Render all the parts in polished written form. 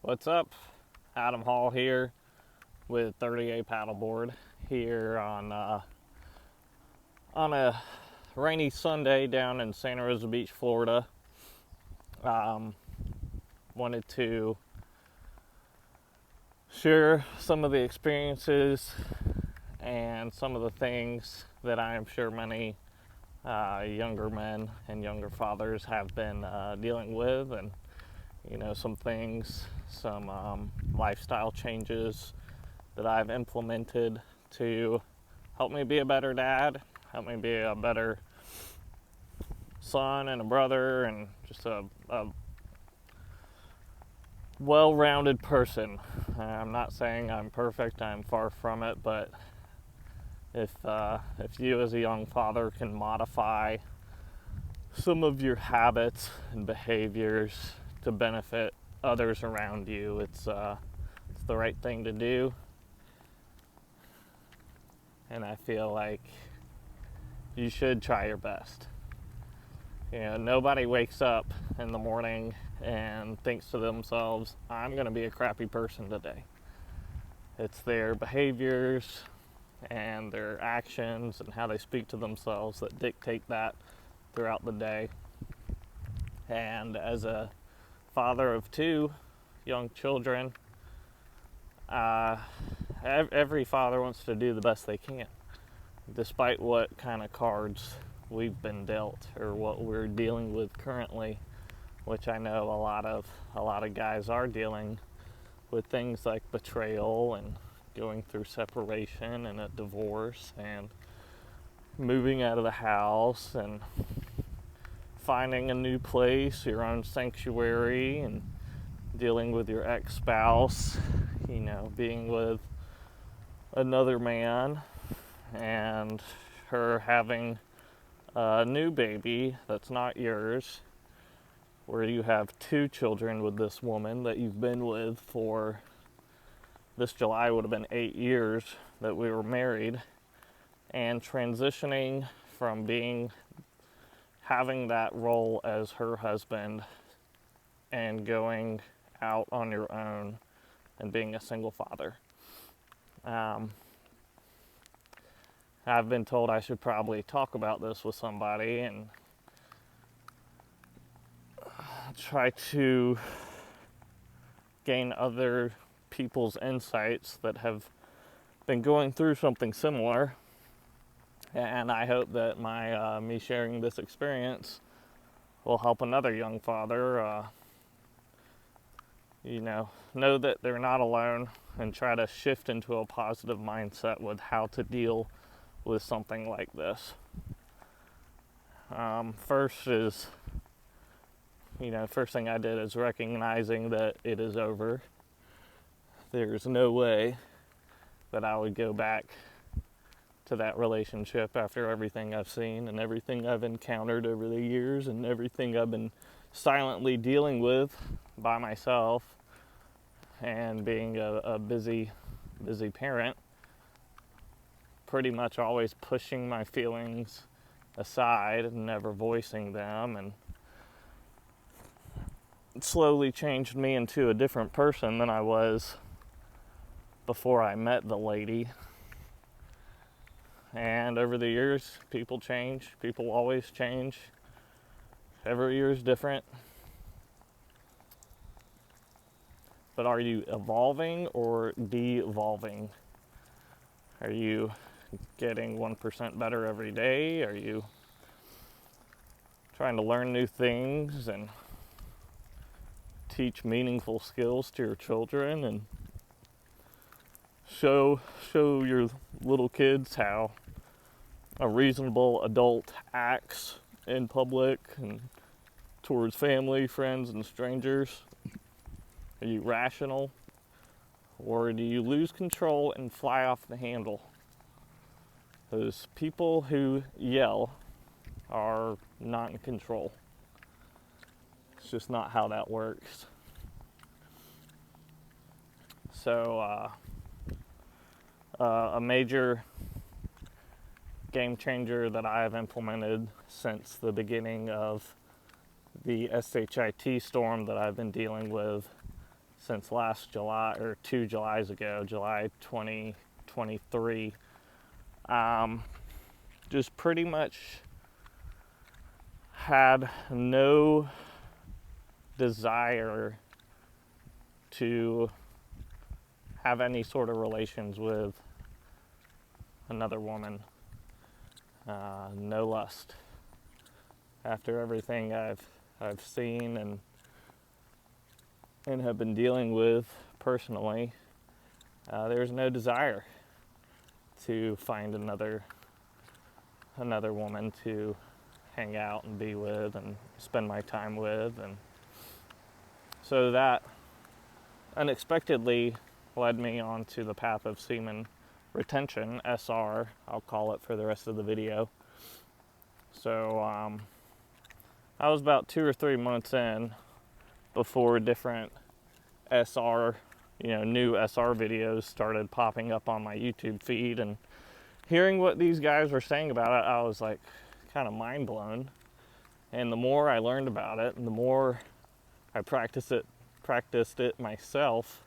What's up? Adam Hall here with 30A Paddleboard here on a rainy Sunday down in Santa Rosa Beach, Florida. Wanted to share some of the experiences and some of the things that I am sure many younger men and younger fathers have been dealing with, and some things, some lifestyle changes that I've implemented to help me be a better dad, help me be a better son and a brother, and just a well-rounded person. I'm not saying I'm perfect, I'm far from it, but if you as a young father can modify some of your habits and behaviors to benefit others around you, it's the right thing to do. And I feel like you should try your best. Nobody wakes up in the morning and thinks to themselves, I'm going to be a crappy person today. It's their behaviors and their actions and how they speak to themselves that dictate that throughout the day. And as a father of two young children, every father wants to do the best they can, despite what kind of cards we've been dealt or what we're dealing with currently, which I know a lot of guys are dealing with, things like betrayal and going through separation and a divorce and moving out of the house and finding a new place, your own sanctuary, and dealing with your ex-spouse, being with another man and her having a new baby that's not yours, where you have two children with this woman that you've been with for, this July would have been 8 years that we were married, and transitioning from having that role as her husband and going out on your own and being a single father. I've been told I should probably talk about this with somebody and try to gain other people's insights that have been going through something similar. And I hope that me sharing this experience will help another young father, know that they're not alone and try to shift into a positive mindset with how to deal with something like this. First thing I did is recognizing that it is over. There's no way that I would go back to that relationship after everything I've seen and everything I've encountered over the years and everything I've been silently dealing with by myself, and being a busy parent, pretty much always pushing my feelings aside and never voicing them, and it slowly changed me into a different person than I was before I met the lady. And over the years, people change. People always change. Every year is different. But are you evolving or de-evolving? Are you getting 1% better every day? Are you trying to learn new things and teach meaningful skills to your children and show your little kids how a reasonable adult acts in public and towards family, friends, and strangers? Are you rational, or do you lose control and fly off the handle? Those people who yell are not in control. It's just not how that works. So, a major game changer that I have implemented since the beginning of the SHIT storm that I've been dealing with since last July, or 2 Julys ago, July 2023. Just pretty much had no desire to have any sort of relations with another woman. No lust. After everything I've seen and have been dealing with personally, there's no desire to find another woman to hang out and be with and spend my time with. And so that unexpectedly led me onto the path of semen retention, SR, I'll call it for the rest of the video. So I was about 2 or 3 months in before different SR, new SR videos started popping up on my YouTube feed, and hearing what these guys were saying about it, I was like kind of mind blown. And the more I learned about it, and the more I practiced it myself,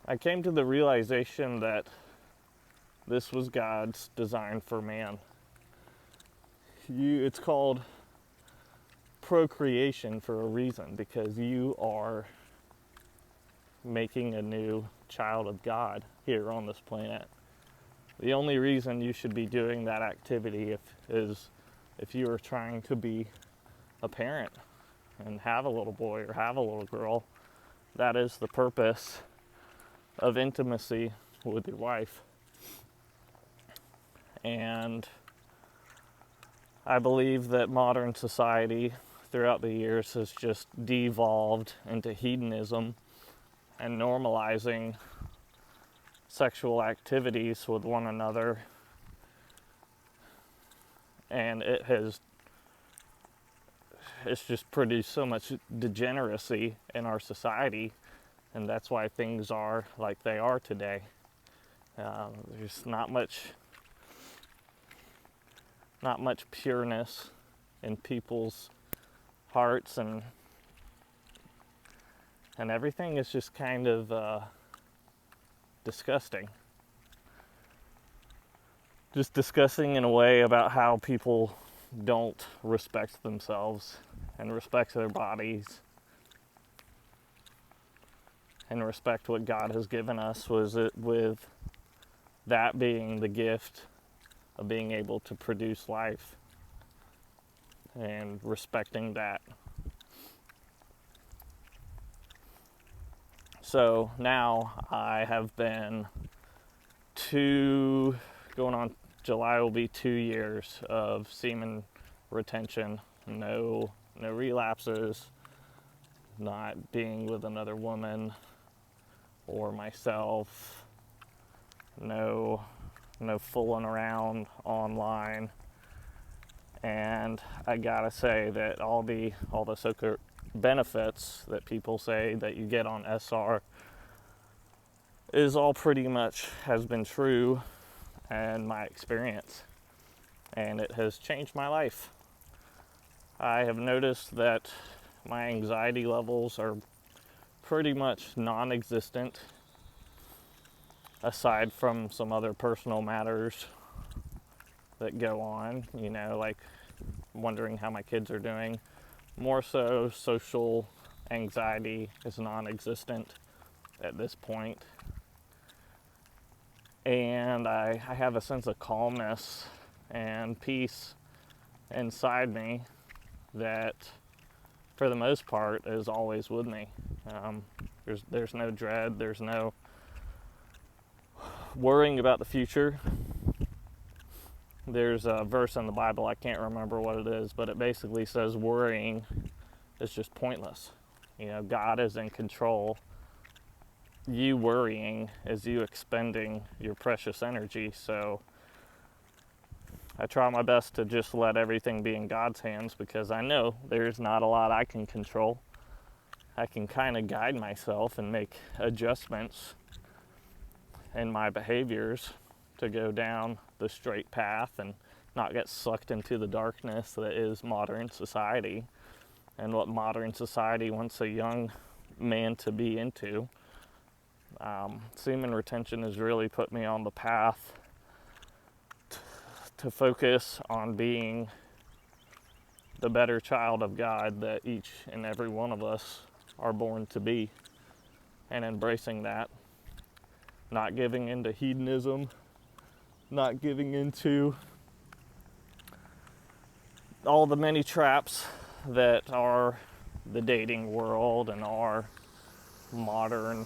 I came to the realization that this was God's design for man. It's called procreation for a reason, because you are making a new child of God here on this planet. The only reason you should be doing that activity is if you are trying to be a parent and have a little boy or have a little girl. That is the purpose of intimacy with your wife. And I believe that modern society throughout the years has just devolved into hedonism and normalizing sexual activities with one another. And it's just produced so much degeneracy in our society, and that's why things are like they are today. There's not much pureness in people's hearts, and everything is just kind of disgusting. Just disgusting in a way about how people don't respect themselves and respect their bodies and respect what God has given us, with that being the gift of being able to produce life and respecting that. So now I have been going on July will be 2 years of semen retention, no relapses, not being with another woman or myself, no fooling around online. And I gotta say that all the so-called benefits that people say that you get on SR is all pretty much has been true and my experience, and it has changed my life. I have noticed that my anxiety levels are pretty much non-existent, aside from some other personal matters that go on, like wondering how my kids are doing. More so, social anxiety is non-existent at this point. And I have a sense of calmness and peace inside me that, for the most part, is always with me. There's no dread, there's no worrying about the future. There's a verse in the Bible, I can't remember what it is, but it basically says worrying is just pointless. God is in control. You worrying is you expending your precious energy. So I try my best to just let everything be in God's hands, because I know there's not a lot I can control. I can kind of guide myself and make adjustments in my behaviors to go down the straight path and not get sucked into the darkness that is modern society, and what modern society wants a young man to be into. Semen retention has really put me on the path to focus on being the better child of God that each and every one of us are born to be, and embracing that, not giving into hedonism, not giving into all the many traps that are the dating world and our modern,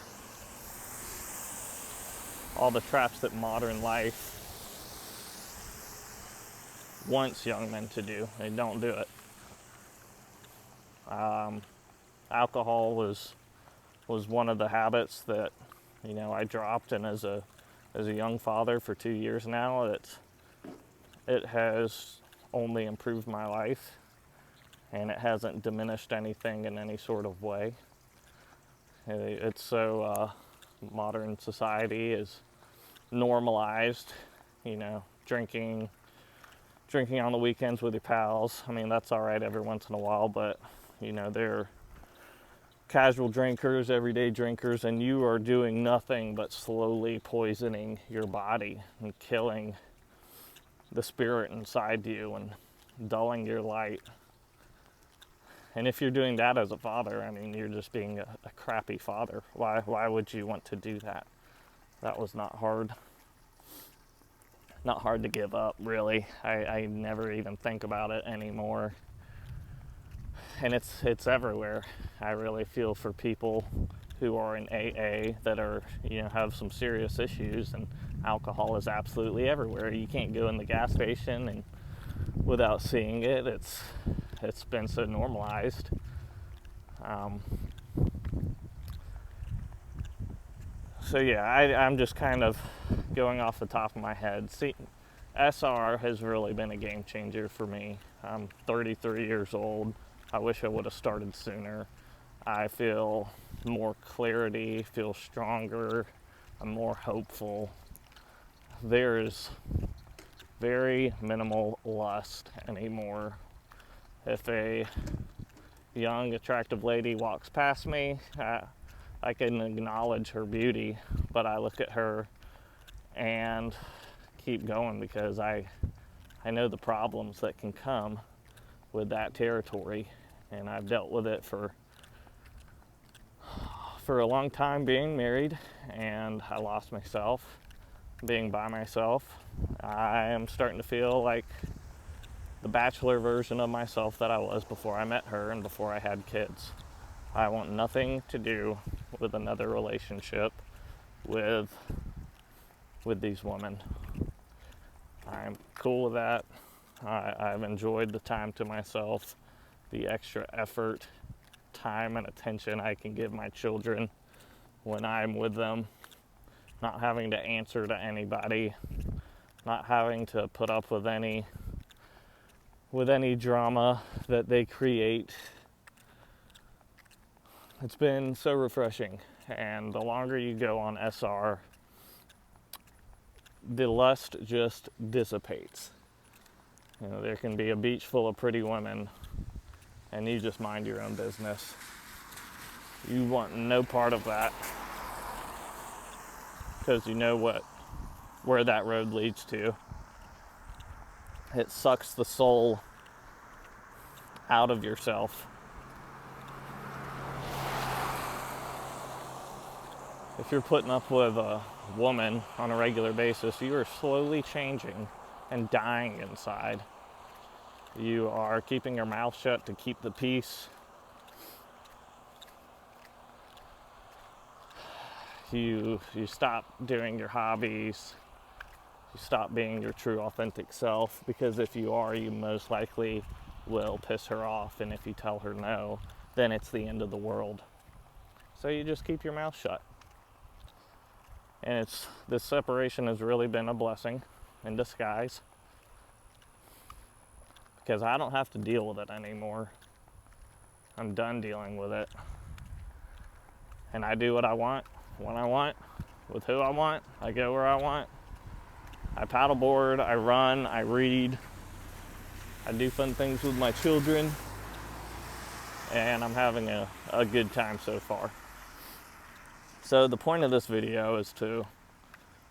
all the traps that modern life wants young men to do. They don't do it. Alcohol was one of the habits that, I dropped, and as a young father for 2 years now, it has only improved my life, and it hasn't diminished anything in any sort of way. It's so modern society is normalized, drinking on the weekends with your pals. I mean, that's all right every once in a while, but they're casual drinkers, everyday drinkers, and you are doing nothing but slowly poisoning your body and killing the spirit inside you and dulling your light. And if you're doing that as a father, I mean, you're just being a crappy father. Why would you want to do that? That was not hard to give up, really. I never even think about it anymore. And it's everywhere. I really feel for people who are in AA that are, have some serious issues, and alcohol is absolutely everywhere. You can't go in the gas station and without seeing it. It's been so normalized. So yeah, I'm just kind of going off the top of my head. See, SR has really been a game changer for me. I'm 33 years old. I wish I would have started sooner. I feel more clarity, feel stronger, I'm more hopeful. There's very minimal lust anymore. If a young, attractive lady walks past me, I can acknowledge her beauty, but I look at her and keep going because I know the problems that can come with that territory, and I've dealt with it for a long time being married, and I lost myself being by myself. I am starting to feel like the bachelor version of myself that I was before I met her and before I had kids. I want nothing to do with another relationship with these women. I'm cool with that. I've enjoyed the time to myself, the extra effort, time, and attention I can give my children when I'm with them, not having to answer to anybody, not having to put up with any drama that they create. It's been so refreshing, and the longer you go on SR, the lust just dissipates. There can be a beach full of pretty women, and you just mind your own business. You want no part of that, because you know where that road leads to. It sucks the soul out of yourself. If you're putting up with a woman on a regular basis, you are slowly changing and dying inside. You are keeping your mouth shut to keep the peace. You stop doing your hobbies. You stop being your true, authentic self, because if you are, you most likely will piss her off, and if you tell her no, then it's the end of the world. So you just keep your mouth shut. And this separation has really been a blessing in disguise, because I don't have to deal with it anymore. I'm done dealing with it. And I do what I want, when I want, with who I want. I go where I want. I paddleboard, I run, I read. I do fun things with my children. And I'm having a good time so far. So the point of this video is to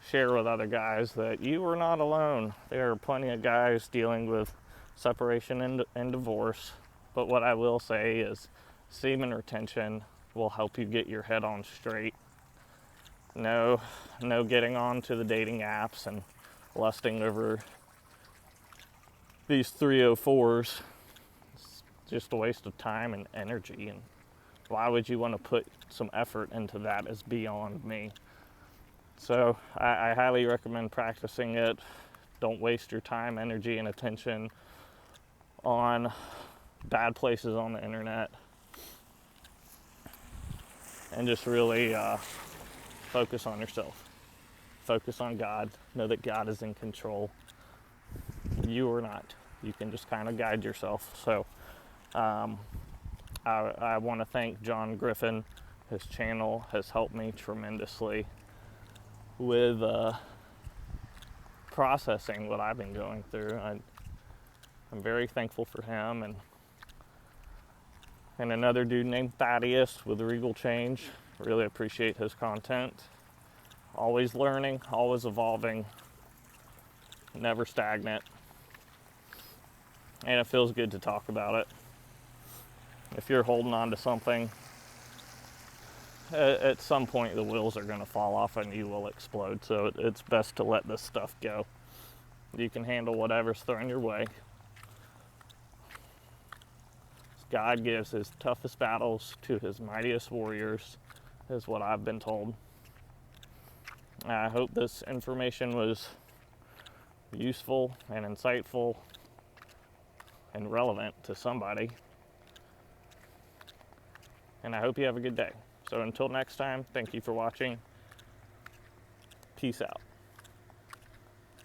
share with other guys that you are not alone. There are plenty of guys dealing with separation and divorce, but what I will say is semen retention will help you get your head on straight. No getting on to the dating apps and lusting over these 304s. It's just a waste of time and energy, and why would you want to put some effort into that is beyond me. So I highly recommend practicing it. Don't waste your time, energy, and attention on bad places on the internet, and just really focus on yourself. Focus on God. Know that God is in control. You are not. You can just kind of guide yourself. So I want to thank John Griffin. His channel has helped me tremendously with processing what I've been going through. I'm very thankful for him, and another dude named Thaddeus with Regal Change. Really appreciate his content. Always learning, always evolving, never stagnant. And it feels good to talk about it. If you're holding on to something, at some point the wheels are going to fall off and you will explode. So it's best to let this stuff go. You can handle whatever's thrown your way. God gives his toughest battles to his mightiest warriors, is what I've been told. I hope this information was useful and insightful and relevant to somebody. And I hope you have a good day. So until next time, thank you for watching. Peace out.